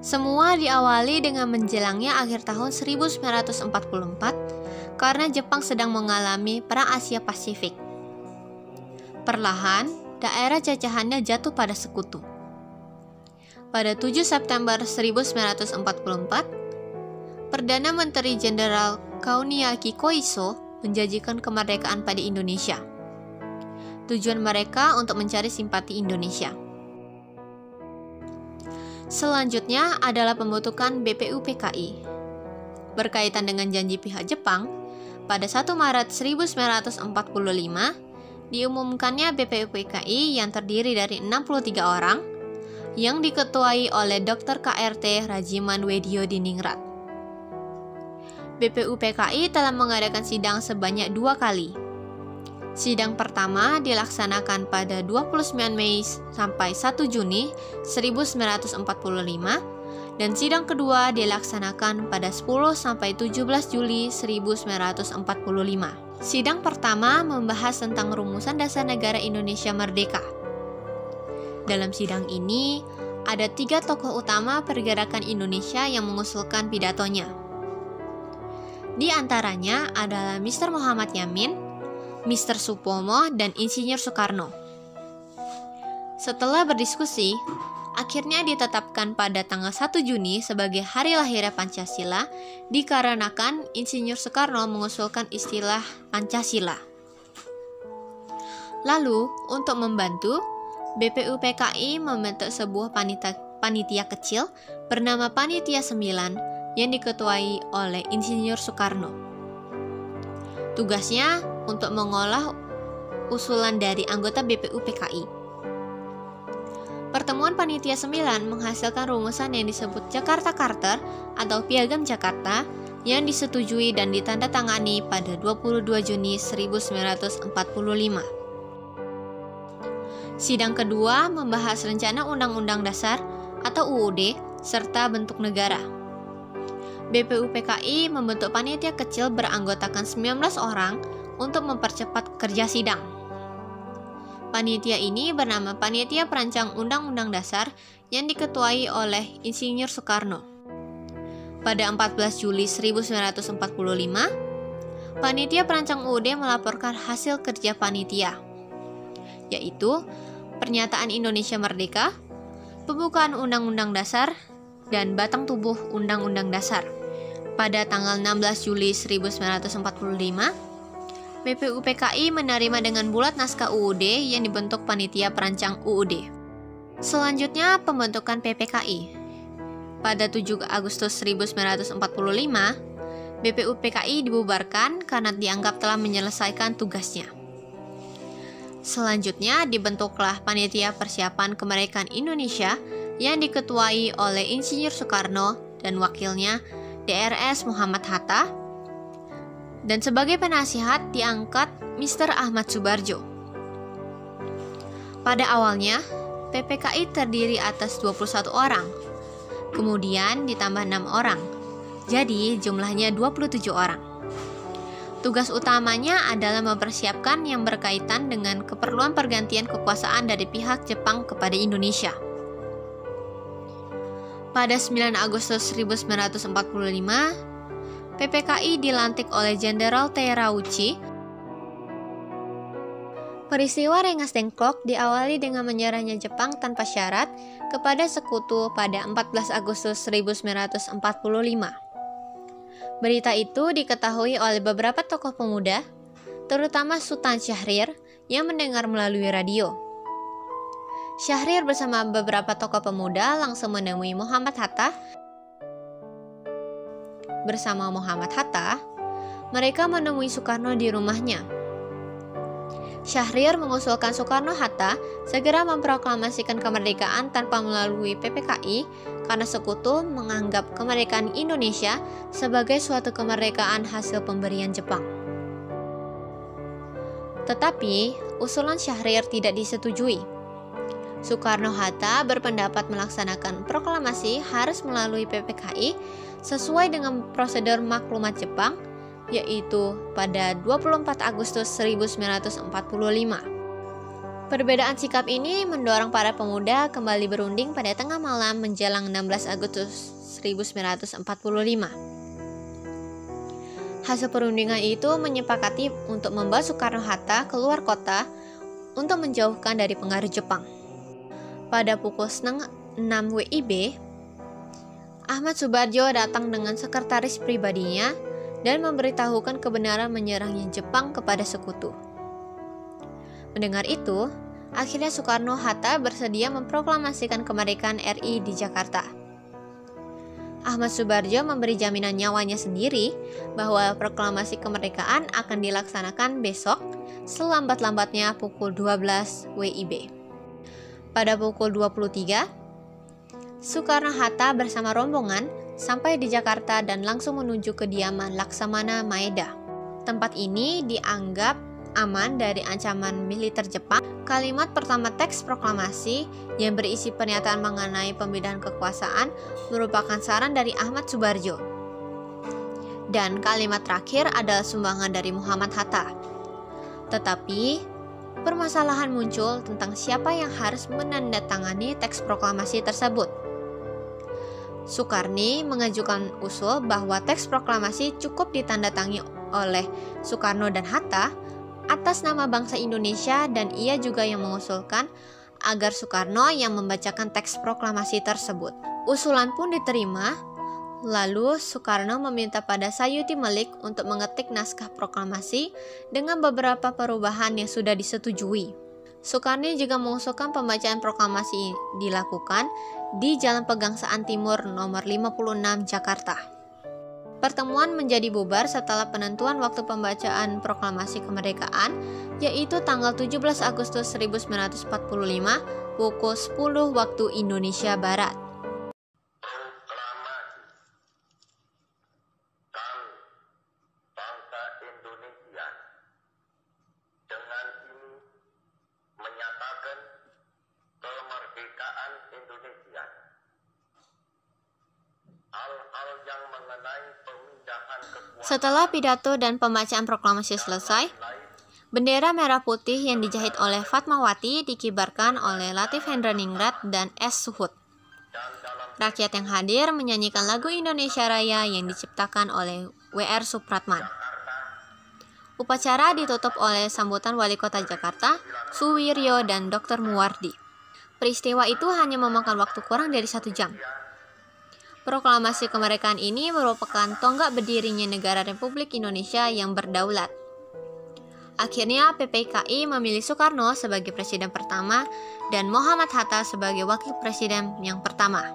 Semua diawali dengan menjelangnya akhir tahun 1944 karena Jepang sedang mengalami Perang Asia Pasifik. Perlahan, daerah jajahannya jatuh pada sekutu. Pada 7 September 1944, Perdana Menteri Jenderal Kauniaki Koiso menjanjikan kemerdekaan pada Indonesia. Tujuan mereka untuk mencari simpati Indonesia. Selanjutnya adalah pembentukan BPUPKI. Berkaitan dengan janji pihak Jepang, pada 1 Maret 1945, diumumkannya BPUPKI yang terdiri dari 63 orang, yang diketuai oleh Dr. KRT Rajiman Weddio Diningrat. BPUPKI telah mengadakan sidang sebanyak 2 kali. Sidang pertama dilaksanakan pada 29 Mei sampai 1 Juni 1945 dan sidang kedua dilaksanakan pada 10 sampai 17 Juli 1945. Sidang pertama membahas tentang rumusan dasar negara Indonesia Merdeka. Dalam sidang ini, ada 3 tokoh utama pergerakan Indonesia yang mengusulkan pidatonya. Di antaranya adalah Mr. Muhammad Yamin, Mr. Supomo, dan Insinyur Soekarno. Setelah berdiskusi, akhirnya ditetapkan pada tanggal 1 Juni sebagai hari lahirnya Pancasila dikarenakan Insinyur Soekarno mengusulkan istilah Pancasila. Lalu, untuk membantu, BPUPKI membentuk sebuah panitia kecil bernama Panitia 9 yang diketuai oleh Insinyur Soekarno. Tugasnya untuk mengolah usulan dari anggota BPUPKI. Pertemuan Panitia 9 menghasilkan rumusan yang disebut Jakarta Charter atau Piagam Jakarta yang disetujui dan ditandatangani pada 22 Juni 1945. Sidang kedua membahas rencana Undang-Undang Dasar atau UUD serta bentuk negara. BPUPKI membentuk panitia kecil beranggotakan 19 orang untuk mempercepat kerja sidang. Panitia ini bernama Panitia Perancang Undang-Undang Dasar yang diketuai oleh Insinyur Soekarno. Pada 14 Juli 1945, Panitia Perancang UUD melaporkan hasil kerja panitia, yaitu Pernyataan Indonesia Merdeka, Pembukaan Undang-Undang Dasar, dan Batang Tubuh Undang-Undang Dasar. Pada tanggal 16 Juli 1945, BPUPKI menerima dengan bulat naskah UUD yang dibentuk Panitia Perancang UUD. Selanjutnya, pembentukan PPKI. Pada 7 Agustus 1945, BPUPKI dibubarkan karena dianggap telah menyelesaikan tugasnya. Selanjutnya, dibentuklah Panitia Persiapan Kemerdekaan Indonesia yang diketuai oleh Insinyur Soekarno dan wakilnya DRS Muhammad Hatta, dan sebagai penasihat diangkat Mr. Ahmad Subarjo. Pada awalnya, PPKI terdiri atas 21 orang, kemudian ditambah 6 orang, jadi jumlahnya 27 orang. Tugas utamanya adalah mempersiapkan yang berkaitan dengan keperluan pergantian kekuasaan dari pihak Jepang kepada Indonesia. Pada 9 Agustus 1945, PPKI dilantik oleh Jenderal Terauchi. Peristiwa Rengas Dengklok diawali dengan menyerahnya Jepang tanpa syarat kepada sekutu pada 14 Agustus 1945. Berita itu diketahui oleh beberapa tokoh pemuda, terutama Sultan Syahrir yang mendengar melalui radio. Syahrir bersama beberapa tokoh pemuda langsung menemui Muhammad Hatta. Bersama Muhammad Hatta, mereka menemui Soekarno di rumahnya. Syahrir mengusulkan Soekarno-Hatta segera memproklamasikan kemerdekaan tanpa melalui PPKI karena sekutu menganggap kemerdekaan Indonesia sebagai suatu kemerdekaan hasil pemberian Jepang. Tetapi, usulan Syahrir tidak disetujui. Soekarno-Hatta berpendapat melaksanakan proklamasi harus melalui PPKI sesuai dengan prosedur maklumat Jepang, yaitu pada 24 Agustus 1945. Perbedaan sikap ini mendorong para pemuda kembali berunding pada tengah malam menjelang 16 Agustus 1945. Hasil perundingan itu menyepakati untuk membawa Soekarno-Hatta keluar kota untuk menjauhkan dari pengaruh Jepang. Pada pukul 6 WIB, Ahmad Soebardjo datang dengan sekretaris pribadinya dan memberitahukan kebenaran menyerangnya Jepang kepada sekutu. Mendengar itu, akhirnya Soekarno-Hatta bersedia memproklamasikan kemerdekaan RI di Jakarta. Ahmad Soebardjo memberi jaminan nyawanya sendiri bahwa proklamasi kemerdekaan akan dilaksanakan besok selambat-lambatnya pukul 12 WIB. Pada pukul 23, Soekarno-Hatta bersama rombongan sampai di Jakarta dan langsung menuju kediaman Laksamana Maeda. Tempat ini dianggap aman dari ancaman militer Jepang. Kalimat pertama teks proklamasi yang berisi pernyataan mengenai pemindahan kekuasaan merupakan saran dari Ahmad Soebardjo. Dan kalimat terakhir adalah sumbangan dari Muhammad Hatta. Tetapi, permasalahan muncul tentang siapa yang harus menandatangani teks proklamasi tersebut. Soekarni mengajukan usul bahwa teks proklamasi cukup ditandatangani oleh Soekarno dan Hatta atas nama bangsa Indonesia, dan ia juga yang mengusulkan agar Soekarno yang membacakan teks proklamasi tersebut. Usulan pun diterima, lalu Soekarno meminta pada Sayuti Melik untuk mengetik naskah proklamasi dengan beberapa perubahan yang sudah disetujui. Soekarno juga mengusulkan pembacaan proklamasi dilakukan di Jalan Pegangsaan Timur nomor 56 Jakarta. Pertemuan menjadi bubar setelah penentuan waktu pembacaan proklamasi kemerdekaan, yaitu tanggal 17 Agustus 1945 pukul 10 waktu Indonesia Barat. Setelah pidato dan pembacaan proklamasi selesai, bendera merah putih yang dijahit oleh Fatmawati dikibarkan oleh Latif Hendraningrat dan S. Suhut. Rakyat yang hadir menyanyikan lagu Indonesia Raya yang diciptakan oleh W.R. Supratman. Upacara ditutup oleh sambutan Wali Kota Jakarta, Suwiryo dan Dr. Muwardi. Peristiwa itu hanya memakan waktu kurang dari 1 jam. Proklamasi kemerdekaan ini merupakan tonggak berdirinya negara Republik Indonesia yang berdaulat. Akhirnya PPKI memilih Soekarno sebagai presiden pertama dan Muhammad Hatta sebagai wakil presiden yang pertama.